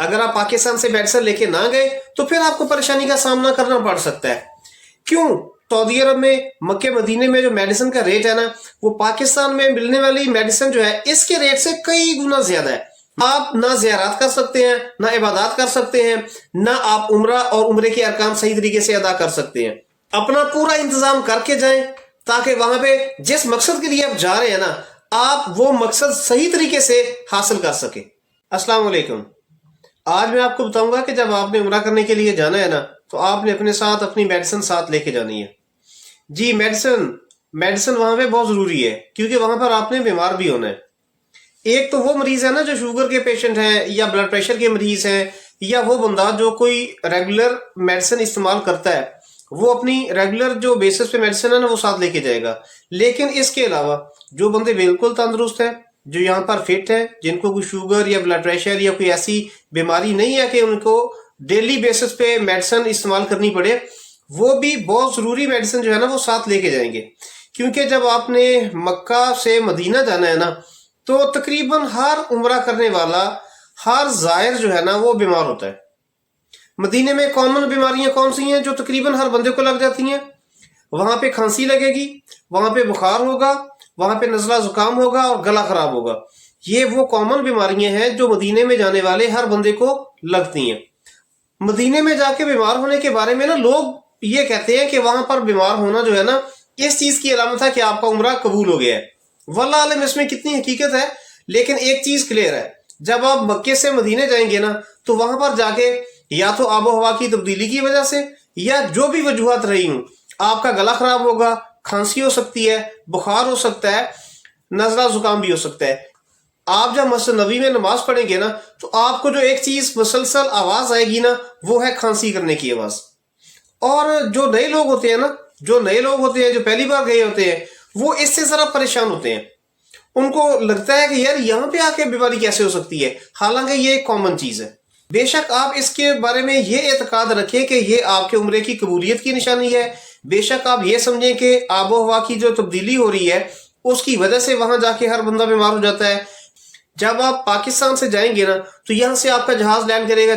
اگر آپ پاکستان سے میڈیسن لے کے نہ گئے تو پھر آپ کو پریشانی کا سامنا کرنا پڑ سکتا ہے. کیوں؟ سعودی عرب میں مکہ مدینے میں جو میڈیسن کا ریٹ ہے نا وہ پاکستان میں ملنے والی میڈیسن جو ہے اس کے ریٹ سے کئی گنا زیادہ ہے. آپ نہ زیارات کر سکتے ہیں، نہ عبادات کر سکتے ہیں، نہ آپ عمرہ اور عمرے کے ارکان صحیح طریقے سے ادا کر سکتے ہیں. اپنا پورا انتظام کر کے جائیں تاکہ وہاں پہ جس مقصد کے لیے آپ جا رہے ہیں نا آپ وہ مقصد صحیح طریقے سے حاصل کر سکیں. السلام علیکم. آج میں آپ کو بتاؤں گا کہ جب آپ نے عمرہ کرنے کے لیے جانا ہے نا تو آپ نے اپنے ساتھ اپنی میڈیسن ساتھ لے کے جانی ہے. جی میڈیسن وہاں پہ بہت ضروری ہے کیونکہ وہاں پر آپ نے بیمار بھی ہونا ہے. ایک تو وہ مریض ہے نا جو شوگر کے پیشنٹ ہیں یا بلڈ پریشر کے مریض ہیں یا وہ بندہ جو کوئی ریگولر میڈیسن استعمال کرتا ہے وہ اپنی ریگولر جو بیسس پہ میڈیسن ہے نا وہ ساتھ لے کے جائے گا. لیکن اس کے علاوہ جو بندے بالکل تندرست ہیں، جو یہاں پر فٹ ہیں، جن کو کوئی شوگر یا بلڈ پریشر یا کوئی ایسی بیماری نہیں ہے کہ ان کو ڈیلی بیسس پہ میڈیسن استعمال کرنی پڑے، وہ بھی بہت ضروری میڈیسن جو ہے نا وہ ساتھ لے کے جائیں گے. کیونکہ جب آپ نے مکہ سے مدینہ جانا ہے نا تو تقریباً ہر عمرہ کرنے والا، ہر زائر جو ہے نا وہ بیمار ہوتا ہے. مدینے میں کامن بیماریاں کون سی ہیں جو تقریباً ہر بندے کو لگ جاتی ہیں؟ وہاں پہ کھانسی لگے گی، وہاں پہ بخار ہوگا، وہاں پہ نزلہ زکام ہوگا اور گلا خراب ہوگا. یہ وہ کامن بیماریاں ہیں جو مدینے میں جانے والے ہر بندے کو لگتی ہیں. مدینے میں جا کے بیمار ہونے کے بارے میں نا لوگ یہ کہتے ہیں کہ وہاں پر بیمار ہونا جو ہے نا اس چیز کی علامت ہے کہ آپ کا عمرہ قبول ہو گیا ہے. واللہ عالم اس میں کتنی حقیقت ہے، لیکن ایک چیز کلیئر ہے، جب آپ مکے سے مدینے جائیں گے نا تو وہاں پر جا کے یا تو آب و ہوا کی تبدیلی کی وجہ سے یا جو بھی وجوہات رہی ہوں آپ کا گلا خراب ہوگا، کھانسی ہو سکتی ہے، بخار ہو سکتا ہے، نزلہ زکام بھی ہو سکتا ہے. آپ جب مسجد نبوی میں نماز پڑھیں گے نا تو آپ کو جو ایک چیز مسلسل آواز آئے گی نا وہ ہے کھانسی کرنے کی آواز. اور جو نئے لوگ ہوتے ہیں نا، جو پہلی بار گئے ہوتے ہیں وہ اس سے ذرا پریشان ہوتے ہیں. ان کو لگتا ہے کہ یار یہاں پہ آ کے بیماری کیسے ہو سکتی ہے، حالانکہ یہ ایک کامن چیز ہے. بے شک آپ اس کے بارے میں یہ اعتقاد رکھیں کہ یہ آپ کے عمرے کی قبولیت کی نشانی ہے. بے شک آپ یہ سمجھیں کہ آب و ہوا کی جو تبدیلی ہو رہی ہے اس کی وجہ سے وہاں جا کے ہر بندہ بیمار ہو جاتا ہے. جب آپ پاکستان سے جائیں گے نا تو یہاں سے آپ کا جہاز لینڈ کرے گا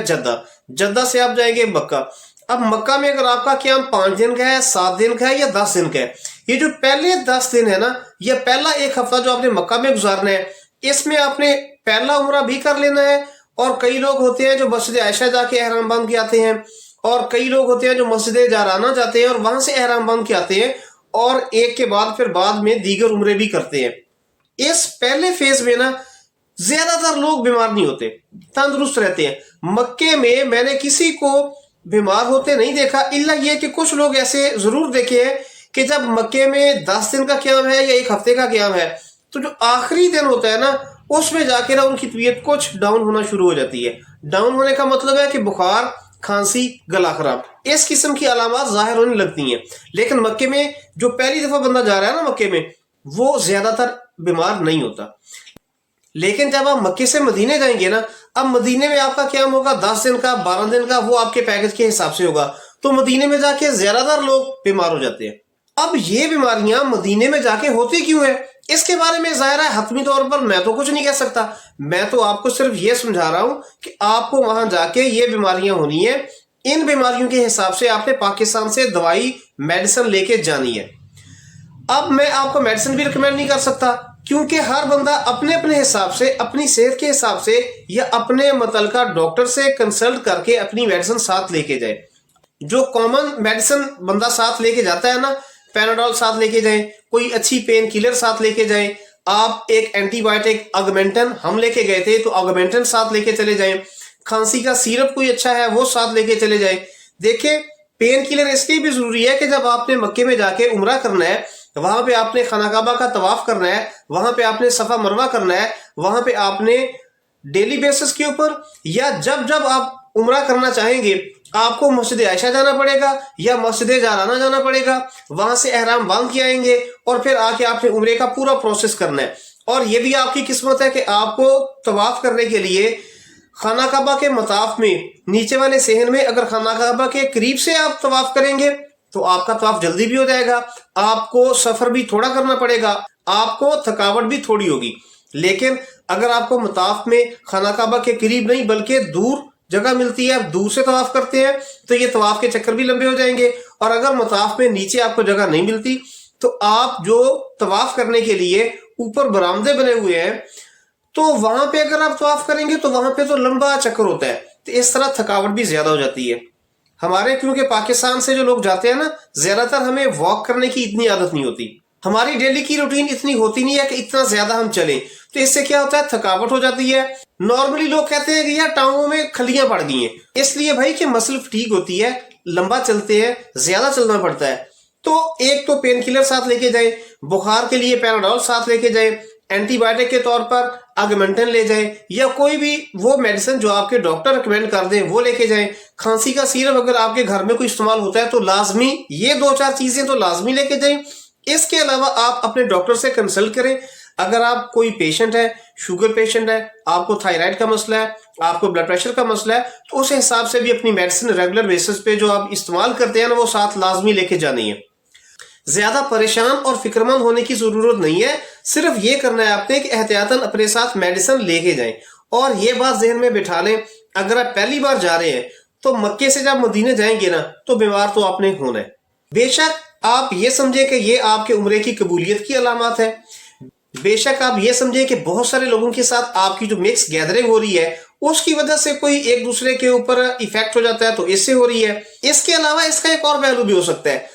جدہ سے آپ جائیں گے مکہ. اب مکہ میں اگر آپ کا قیام 5 دن کا ہے، 7 دن کا ہے یا 10 دن کا ہے، یہ جو پہلے 10 دن ہے نا یا پہلا ایک ہفتہ جو آپ نے مکہ میں گزارنا ہے اس میں آپ نے پہلا عمرہ بھی کر لینا ہے. اور کئی لوگ ہوتے ہیں جو مسجد عائشہ جا کے احرام باندھ کے آتے ہیں، اور کئی لوگ ہوتے ہیں جو مسجد جارانہ جاتے ہیں اور وہاں سے احرام باندھ کے آتے ہیں اور ایک کے بعد پھر بعد میں دیگر عمرے بھی کرتے ہیں. اس پہلے فیز میں نا زیادہ تر لوگ بیمار نہیں ہوتے، تندرست رہتے ہیں. مکے میں نے کسی کو بیمار ہوتے نہیں دیکھا، الا یہ کہ کچھ لوگ ایسے ضرور دیکھے ہیں کہ جب مکے میں 10 دن کا قیام ہے یا ایک ہفتے کا قیام ہے تو جو آخری دن ہوتا ہے نا اس میں جا کے نا ان کی طبیعت کچھ ڈاؤن ہونا شروع ہو جاتی ہے. ڈاؤن ہونے کا مطلب ہے کہ بخار، کھانسی، گلا خراب، اس قسم کی علامات ظاہر ہونے لگتی ہیں. لیکن مکے میں جو پہلی دفعہ بندہ جا رہا ہے نا مکے میں وہ زیادہ تر بیمار نہیں ہوتا. لیکن جب آپ مکے سے مدینے جائیں گے نا، اب مدینے میں آپ کا قیام ہوگا 10 دن کا، 12 دن کا، وہ آپ کے پیکج کے حساب سے ہوگا. تو مدینے میں جا کے زیادہ تر لوگ بیمار ہو جاتے ہیں. اب یہ بیماریاں مدینے میں جا کے ہوتی کیوں ہیں اس کے بارے میں ظاہر ہے حتمی طور پر میں تو کچھ نہیں کہہ سکتا. میں تو آپ کو صرف یہ سمجھا رہا ہوں کہ آپ کو وہاں جا کے یہ بیماریاں ہونی ہیں، ان بیماریوں کے حساب سے آپ نے پاکستان سے دوائی میڈیسن لے کے جانی ہے. اب میں آپ کو میڈیسن بھی ریکمینڈ نہیں کر سکتا کیونکہ ہر بندہ اپنے اپنے حساب سے، اپنی صحت کے حساب سے یا اپنے متعلقہ ڈاکٹر سے کنسلٹ کر کے اپنی میڈیسن ساتھ لے کے جائے. جو کامن میڈیسن بندہ ساتھ لے کے جاتا ہے نا، پیناڈول ساتھ لے کے جائیں، کوئی اچھی پین کلر ساتھ لے کے جائیں. آپ ایک اینٹی بائیوٹک آگمنٹن ہم لے کے گئے تھے تو آگمنٹن ساتھ لے کے چلے جائیں. کھانسی کا سیرپ کوئی اچھا ہے وہ ساتھ لے کے چلے جائیں. دیکھیں پین کلر اس لیے بھی ضروری ہے کہ جب آپ نے مکے میں جا کے عمرہ کرنا ہے، وہاں پہ آپ نے خانہ کعبہ کا طواف کرنا ہے، وہاں پہ آپ نے صفا مروہ کرنا ہے، وہاں پہ آپ نے ڈیلی بیسس کے اوپر یا جب آپ عمرہ کرنا چاہیں گے آپ کو مسجد عائشہ جانا پڑے گا یا مسجد جارانہ جانا پڑے گا. وہاں سے احرام باندھ کے آئیں گے اور پھر آ کے آپ نے عمرے کا پورا پروسیس کرنا ہے. اور یہ بھی آپ کی قسمت ہے کہ آپ کو طواف کرنے کے لیے خانہ کعبہ کے مطاف میں نیچے والے صحن میں اگر خانہ کعبہ کے قریب سے آپ طواف کریں گے تو آپ کا طواف جلدی بھی ہو جائے گا. آپ کو سفر بھی تھوڑا کرنا پڑے گا، آپ کو تھکاوٹ بھی تھوڑی ہوگی. لیکن اگر آپ کو مطاف میں خانہ کعبہ کے قریب نہیں بلکہ دور जगह मिलती है, आप दूर से तवाफ करते हैं तो ये तवाफ के चक्कर भी लंबे हो जाएंगे, और अगर मताफ में नीचे आपको जगह नहीं मिलती तो आप जो तवाफ करने के लिए ऊपर बरामदे बने हुए हैं तो वहां पे अगर आप तवाफ करेंगे तो वहां पे तो लंबा चक्कर होता है, तो इस तरह थकावट भी ज्यादा हो जाती है। हमारे क्योंकि पाकिस्तान से जो लोग जाते हैं ना, ज्यादातर हमें वॉक करने की इतनी आदत नहीं होती, हमारी डेली की रूटीन इतनी होती नहीं है कि इतना ज्यादा हम चलें, तो इससे क्या होता है, थकावट हो जाती है। नॉर्मली लोग कहते हैं कि यार टांगों में खलियां पड़ गई हैं, इसलिए भाई कि मसल फटीग होती है, लंबा चलते हैं, ज्यादा चलना पड़ता है। तो एक तो पेन किलर साथ लेके जाए, बुखार के लिए पैराडोल साथ लेके जाए, एंटीबायोटिक के तौर पर ऑगमेंटन ले जाए, या कोई भी वो मेडिसिन जो आपके डॉक्टर रिकमेंड कर दें वो लेके जाएं। खांसी का सिरप अगर आपके घर में कोई इस्तेमाल होता है तो लाजमी ये 2-4 चीजें तो लाजमी लेके जाएं। इसके अलावा आप अपने डॉक्टर से कंसल्ट करें। अगर आप कोई पेशेंट है, शुगर पेशेंट है, आपको थायराइड का मसला है, आपको ब्लड प्रेशर का मसला है, तो उस हिसाब से भी अपनी मेडिसिन रेगुलर बेसिस पे जो आप इस्तेमाल करते हैं ना वो साथ लाजमी लेके जानी है। ज्यादा परेशान और फिक्रमंद होने की जरूरत नहीं है, सिर्फ ये करना है आपने कि एहतियातन अपने साथ मेडिसिन लेके जाएं। और ये बात जहन में बिठा लें, अगर आप पहली बार जा रहे हैं तो मक्के से जब मदीने जाएंगे ना तो बीमार तो आपने होना है। बेशक आप ये समझे कि ये आपके उम्रे की कबूलियत की अलामत है, बेशक आप ये समझे कि बहुत सारे लोगों के साथ आपकी जो मिक्स गैदरिंग हो रही है उसकी वजह से कोई एक दूसरे के ऊपर इफेक्ट हो जाता है तो इससे हो रही है। इसके अलावा इसका एक और पहलू भी हो सकता है।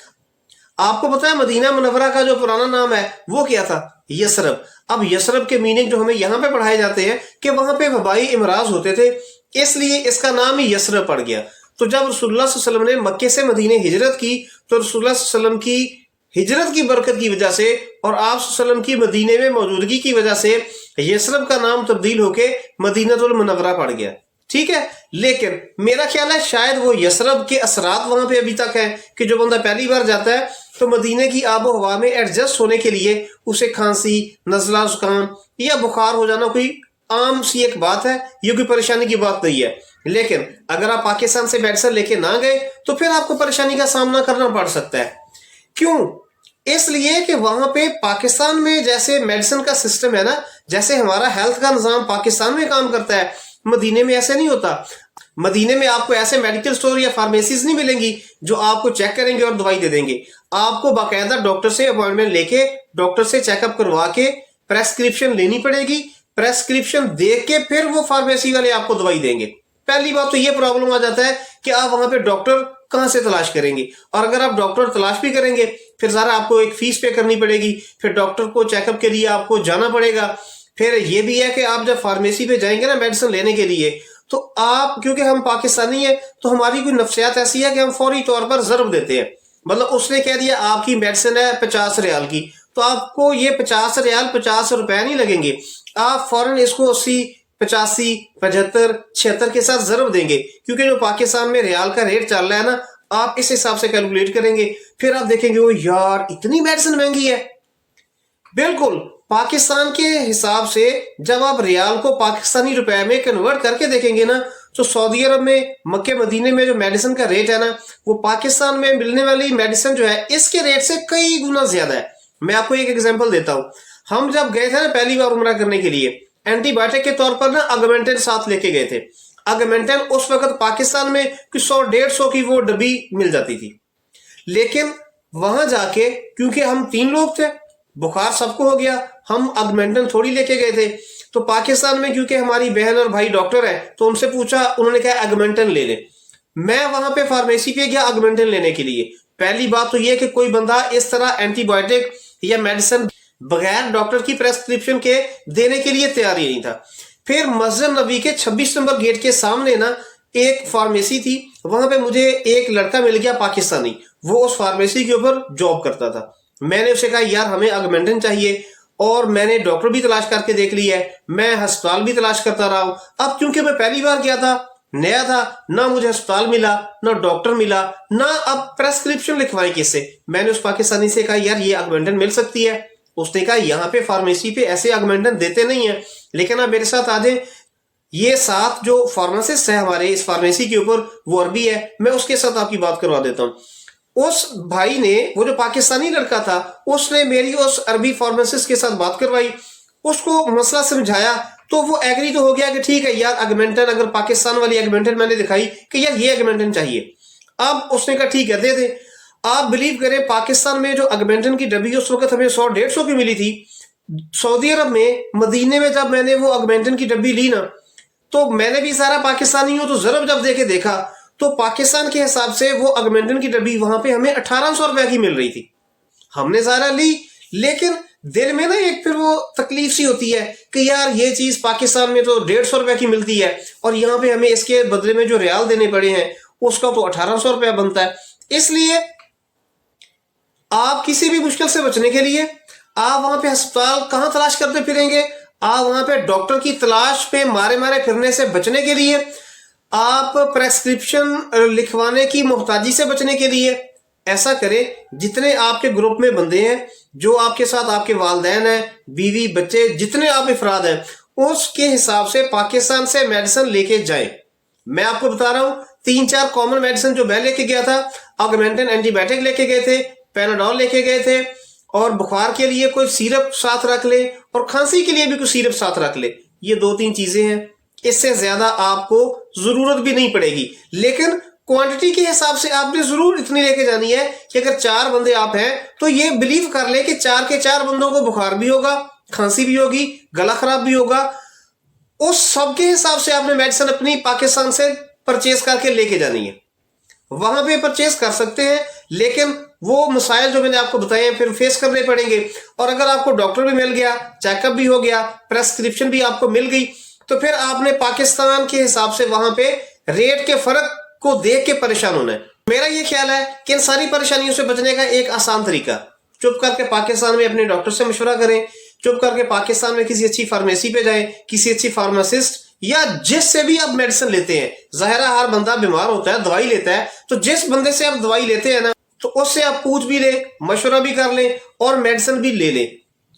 आपको पता है मदीना मुनव्वरा का जो पुराना नाम है वो क्या था, यसरब। अब यसरब के मीनिंग जो हमें यहाँ पे पढ़ाए जाते हैं कि वहां पे वबाई इमराज होते थे, इसलिए इसका नाम ही यसरब पड़ गया। तो जब रसूलुल्लाह सल्लल्लाहु अलैहि वसल्लम ने मक्के से मदीने हिजरत की तो रसूलुल्लाह सल्लल्लाहु अलैहि वसल्लम की हिजरत की बरकत की वजह से और आप सल्लल्लाहु अलैहि वसल्लम की मदीने में मौजूदगी की वजह से यसरब का नाम तब्दील होके मदीनतुल मुनव्वरा पड़ गया। ठीक है, लेकिन मेरा ख्याल है शायद वो यसरब के असरात वहां पे अभी तक है कि जो बंदा पहली बार जाता है तो मदीने की आबो हवा में एडजस्ट होने के लिए उसे खांसी, नजला, जुकाम या बुखार हो जाना कोई आम सी एक बात है, ये कोई परेशानी की बात नहीं है। लेकिन अगर आप पाकिस्तान से मेडिसिन लेके ना गए तो फिर आपको परेशानी का सामना करना पड़ सकता है। क्यों? इसलिए कि वहां पे पाकिस्तान में जैसे मेडिसिन का सिस्टम है ना, जैसे हमारा हेल्थ का निजाम पाकिस्तान में काम करता है, मदीने में ऐसे नहीं होता। मदीने में आपको ऐसे मेडिकल स्टोर या फार्मेसीज नहीं मिलेंगी जो आपको चेक करेंगे और दवाई दे देंगे। आपको बाकायदा डॉक्टर से अपॉइंटमेंट लेके डॉक्टर से चेकअप करवा के प्रेस्क्रिप्शन लेनी पड़ेगी, प्रेस्क्रिप्शन दे के फिर वो फार्मेसी वाले आपको दवाई देंगे। पहली बात तो ये प्रॉब्लम आ जाता है कि आप वहां पे डॉक्टर कहां से तलाश करेंगे, और अगर आप डॉक्टर तलाश भी करेंगे फिर सारा आपको एक फीस पे करनी पड़ेगी, फिर डॉक्टर को चेकअप के लिए आपको जाना पड़ेगा। फिर ये भी है कि आप जब फार्मेसी पे जाएंगे ना मेडिसिन लेने के लिए तो आप, क्योंकि हम पाकिस्तानी हैं तो हमारी कोई नफ्सियात ऐसी है कि हम फौरी तौर पर ज़र्ब देते हैं। मतलब उसने कह दिया आपकी मेडिसिन है 50 रियाल की, तो आपको ये 50 रियाल 50 रुपए नहीं लगेंगे, आप फौरन इसको 80, 85, 75, 76 के साथ ज़र्ब देंगे, क्योंकि जो पाकिस्तान में रियाल का रेट चल रहा है ना आप इस हिसाब से कैलकुलेट करेंगे। फिर आप देखेंगे वो यार इतनी मेडिसिन महंगी है। बिल्कुल पाकिस्तान के हिसाब से जब आप रियाल को पाकिस्तानी रुपए में कन्वर्ट करके देखेंगे ना तो सऊदी अरब में, मक्के मदीने में जो मेडिसिन का रेट है ना वो पाकिस्तान में मिलने वाली मेडिसिन जो है इसके रेट से कई गुना ज्यादा है। मैं आपको एक एग्जांपल देता हूँ। हम जब गए थे ना पहली बार उम्रा करने के लिए, एंटीबायोटिक के तौर पर ना ऑगमेंटन साथ लेके गए थे। ऑगमेंटन उस वक्त पाकिस्तान में कुछ 100-150 की वो डब्बी मिल जाती थी, लेकिन वहां जाके क्योंकि हम 3 लोग थे, बुखार सबको हो गया, हम ऑगमेंटन थोड़ी लेके गए थे, तो पाकिस्तान में क्योंकि हमारी बहन और भाई डॉक्टर है तो उनसे पूछा, उन्होंने कहा ऑगमेंटन ले ले। मैं वहां पे फार्मेसी पे गया ऑगमेंटन लेने के लिए। पहली बात तो ये कि कोई बंदा इस तरह एंटीबायोटिक या मेडिसिन बगैर डॉक्टर की प्रेस्क्रिप्शन के देने के लिए तैयार ही नहीं था। फिर मस्जिद नबी के 26 नंबर गेट के सामने ना एक फार्मेसी थी, वहां पे मुझे एक लड़का मिल गया पाकिस्तानी, वो उस फार्मेसी के ऊपर जॉब करता था। मैंने उसे कहा यार हमें ऑगमेंटन चाहिए, और मैंने डॉक्टर भी तलाश करके देख लिया है, मैं अस्पताल भी तलाश करता रहा हूं। अब क्योंकि मैं पहली बार गया था, नया था, ना मुझे अस्पताल मिला ना डॉक्टर मिला, ना अब प्रेस्क्रिप्शन लिखवाएं किससे। मैंने उस पाकिस्तानी से कहा यार ये ऑगमेंटन मिल सकती है। उसने कहा यहाँ पे फार्मेसी पे ऐसे ऑगमेंटन देते नहीं है, लेकिन आप मेरे साथ आ जाए, ये साथ जो फार्मासिस्ट है हमारे इस फार्मेसी के ऊपर वो अरबी है, मैं उसके साथ आपकी बात करवा देता हूँ। उस भाई ने, वो जो पाकिस्तानी लड़का था, उसने मेरी उस अरबी फार्मासिस्ट के साथ बात करवाई, उसको मसला समझाया, तो वो एग्री तो हो गया कि ठीक है यार, एगमेंटन, अगर पाकिस्तान वाली एगमेंटन मैंने दिखाई कि यार ये एगमेंटन चाहिए, अब उसने कहा ठीक है दे दे। आप बिलीव करें, पाकिस्तान में जो एगमेंटन की डब्बी उस वक्त हमें 100-150 की मिली थी, सऊदी अरब में मदीने में जब मैंने वो एगमेंटन की डब्बी ली ना, तो मैंने भी सारा पाकिस्तानी हूं, तो जरब जब देके देखा तो पाकिस्तान के हिसाब से वो एगमेंटन की डब्बी वहां पे हमें 1800 रुपए की मिल रही थी। हमने सारा ली, लेकिन दिल में ना एक फिर वो तकलीफ सी होती है कि यार ये चीज पाकिस्तान में तो 150 रुपए की मिलती है और यहाँ पे हमें इसके बदले में जो रियाल देने पड़े हैं उसका तो 1800 रुपया बनता है। इसलिए आप किसी भी मुश्किल से बचने के लिए आप वहां पे अस्पताल कहां तलाश करते फिरेंगे, आप वहां पे डॉक्टर की तलाश पे मारे मारे फिरने से बचने के लिए, आप प्रेस्क्रिप्शन लिखवाने की मोहताजी से बचने के लिए ऐसा करें, जितने आपके ग्रुप में बंदे हैं, जो आपके साथ आपके वालिदैन हैं, बीवी बच्चे, जितने आप अफराद हैं, उसके हिसाब से पाकिस्तान से मेडिसिन लेके जाएं। मैं आपको बता रहा हूं 3-4 कॉमन मेडिसिन जो मैं लेके गया था, ऑगमेंटन एंटीबायोटिक लेके गए थे, पैनाडोल लेके गए थे, और बुखार के लिए कोई सिरप साथ रख ले, और खांसी के लिए भी कोई सिरप साथ रख ले। ये 2-3 चीजें हैं, इससे ज्यादा आपको जरूरत भी नहीं पड़ेगी। लेकिन क्वांटिटी के हिसाब से आपने जरूर इतनी लेके जानी है कि अगर 4 बंदे आप हैं तो ये बिलीव कर ले कि 4 के 4 बंदों को बुखार भी होगा, खांसी भी होगी, गला खराब भी होगा। उस सब के हिसाब से आपने मेडिसिन अपनी पाकिस्तान से परचेज करके लेके जानी है। वहां पे परचेज कर सकते हैं, लेकिन वो मसाइल जो मैंने आपको बताए हैं फिर फेस करने पड़ेंगे। और अगर आपको डॉक्टर भी मिल गया, चेकअप भी हो गया, प्रेस्क्रिप्शन भी आपको मिल गई, तो फिर आपने पाकिस्तान के हिसाब से वहां पे रेट के फर्क को देख के परेशान होना है। मेरा ये ख्याल है कि इन सारी परेशानियों से बचने का एक आसान तरीका, चुप करके पाकिस्तान में अपने डॉक्टर से मशवरा करें, चुप करके पाकिस्तान में किसी अच्छी फार्मेसी पे जाएं, किसी अच्छी फार्मासिस्ट या जिससे भी आप मेडिसिन लेते हैं। ज़ाहिरा हर बंदा बीमार होता है, दवाई लेता है, तो जिस बंदे से आप दवाई लेते हैं ना, तो उससे आप पूछ भी लें, मशवरा भी कर लें और मेडिसिन भी ले लें।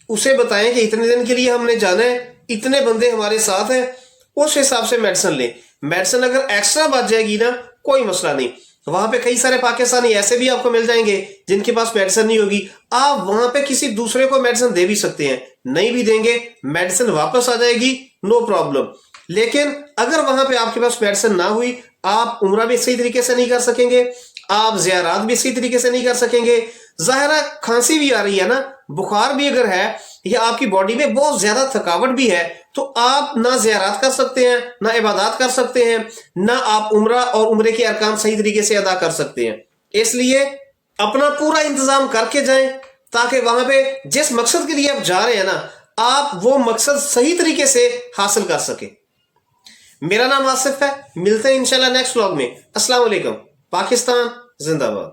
उसे बताएं कि इतने दिन के लिए हमने जाना है, इतने बंदे हमारे साथ हैं, उस हिसाब से मेडिसिन लें। मेडिसिन अगर एक्स्ट्रा बच जाएगी ना, कोई मसला नहीं, वहां पे कई सारे पाकिस्तानी ऐसे भी आपको मिल जाएंगे जिनके पास मेडिसिन नहीं होगी। आप वहां पे किसी दूसरे को मेडिसिन दे भी सकते हैं, नहीं भी देंगे मेडिसिन वापस आ जाएगी, नो प्रॉब्लम। लेकिन अगर वहां पे आपके पास मेडिसिन ना हुई, आप उम्रा भी सही तरीके से नहीं कर सकेंगे, आप ज़ियारात भी सही तरीके से नहीं कर सकेंगे। ज़ाहिरा खांसी भी आ रही है ना, बुखार भी अगर है, या आपकी बॉडी में बहुत ज्यादा थकावट भी है, तो आप ना ज़ियारात कर सकते हैं, ना इबादत कर सकते हैं, ना आप उम्रा और उम्रे के अरकान सही तरीके से अदा कर सकते हैं। इसलिए अपना पूरा इंतजाम करके जाएं, ताकि वहां पे जिस मकसद के लिए आप जा रहे हैं ना, आप वो मकसद सही तरीके से हासिल कर सके। मेरा नाम आसिफ है, मिलते हैं इंशाल्लाह नेक्स्ट व्लॉग में। अस्सलाम वालेकुम। पाकिस्तान जिंदाबाद।